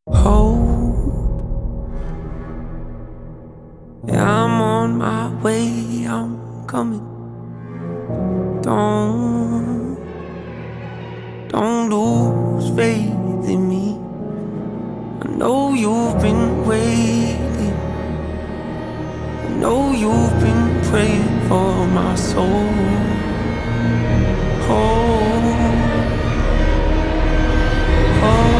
Hope, yeah, I'm on my way, I'm coming. Don't lose faith in me. I know you've been waiting. I know you've been praying for my soul. Hope, hope.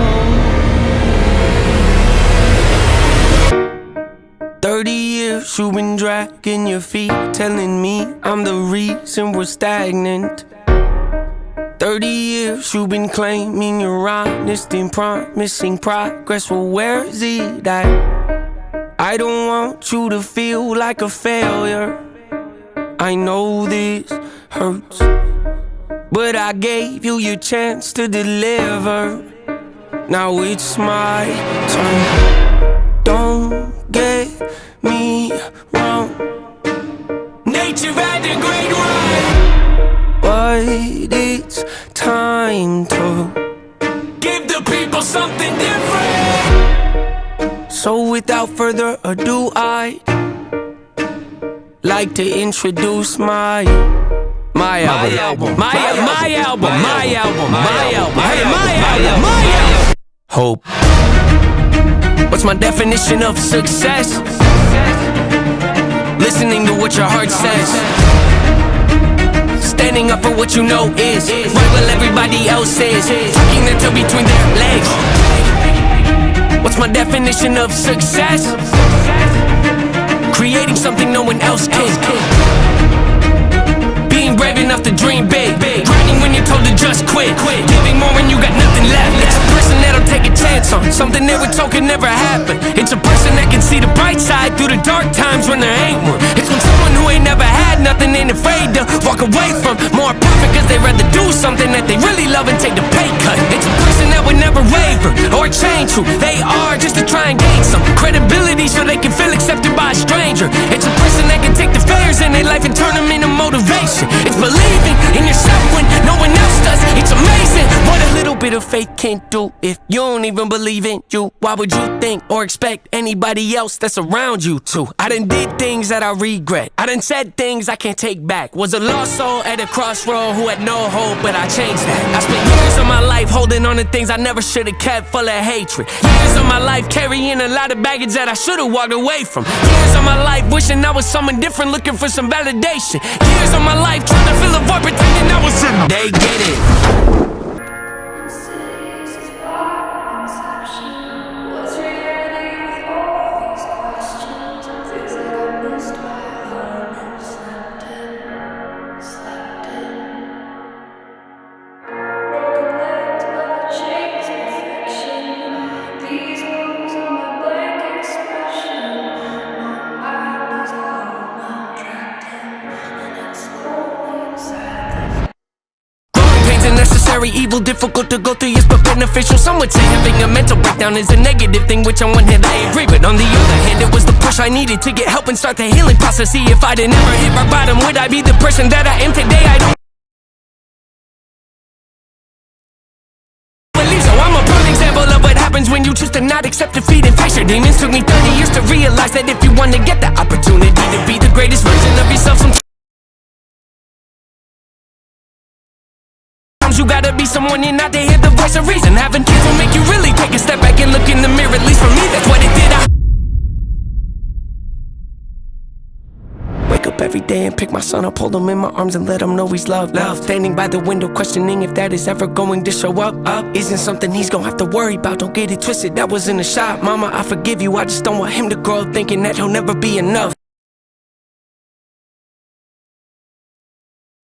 30 years you've been dragging your feet, telling me I'm the reason we're stagnant. 30 years you've been claiming you're honest and promising progress. Well, where is it at? I don't want you to feel like a failure. I know this hurts, but I gave you your chance to deliver. Now it's my turn. Don't get me wrong, nature had a great run, but it's time to give the people something different. So without further ado, I'd like to introduce my album. Hope. What's my definition of success? Listening to what your heart says, standing up for what you know is right while everybody else is tucking their tail between their legs. What's my definition of success? Creating something no one else can. Being brave enough to dream big, grinding when you're told to just quit, giving more when you got nothing left. It's a person that'll take a chance on something they were told could never happen. It's a person that can see the bright side through the dark times when there ain't one. It's when someone who ain't never had nothing ain't afraid to walk away from more profit, cause they'd rather do something that they really love and take the pay cut. It's a person that would never waver or change who they are just to try and gain some credibility so they can feel accepted by a stranger. It's a person that can take the failures in their life and turn them into motivation. It's believing in yourself when no one else does. It's amazing what a little bit of faith can do. If you don't even believe in you, why would you think or expect anybody else that's around you to? I done did things that I regret. I done said things I can't take back. Was a lost soul at a crossroad who had no hope, but I changed that. I spent years of my life holding on to things I never should have kept, full of hatred. Years of my life carrying a lot of baggage that I should have walked away from. Years of my life wishing I was someone different, looking for some validation. Years of my life trying to fill a void, pretending I was in. They get it. Evil, difficult to go through, yes, but beneficial. Some would say having a mental breakdown is a negative thing, which on one hand I agree, but on the other hand it was the push I needed to get help and start the healing process. See, if I'd never hit my bottom, would I be the person that I am today? I don't believe so. I'm a prime example of what happens when you choose to not accept defeat and face your demons. Took me 30 years to realize that if you want to get the opportunity to be the greatest version of yourself, sometimes you gotta be someone you're not to hear the voice of reason. Having kids will make you really take a step back and look in the mirror. At least for me, that's what it did. I wake up every day and pick my son up, hold him in my arms and let him know he's loved. Standing by the window questioning if that is ever going to show up. Isn't something he's gonna have to worry about. Don't get it twisted, that was in a shot. Mama, I forgive you, I just don't want him to grow up thinking that he'll never be enough.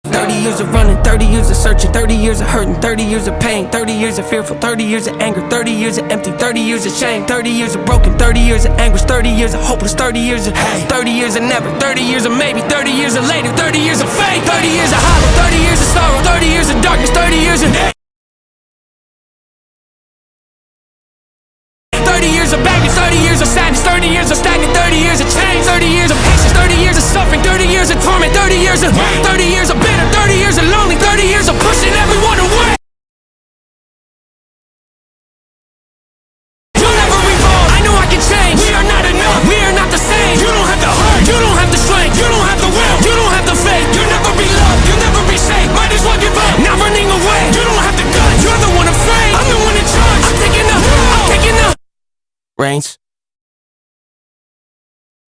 30 years of running, 30 years of searching, 30 years of hurting, 30 years of pain, 30 years of fearful, 30 years of anger, 30 years of empty, 30 years of shame, 30 years of broken, 30 years of anguish, 30 years of hopeless, 30 years of hate, 30 years of never, 30 years of maybe, 30 years of later, 30 years of faith, 30 years of hollow, 30 years of sorrow, 30 years of darkness, 30 years of hate, 30 years of baggage, 30 years of sadness, 30 years of stagnant, 30 years of change, 30 years of patience, 30 years of suffering, 30 years of torment, 30 years of 30 years of bitter, 30 years of lonely, 30 years of pushing everyone away. You'll never Reigns.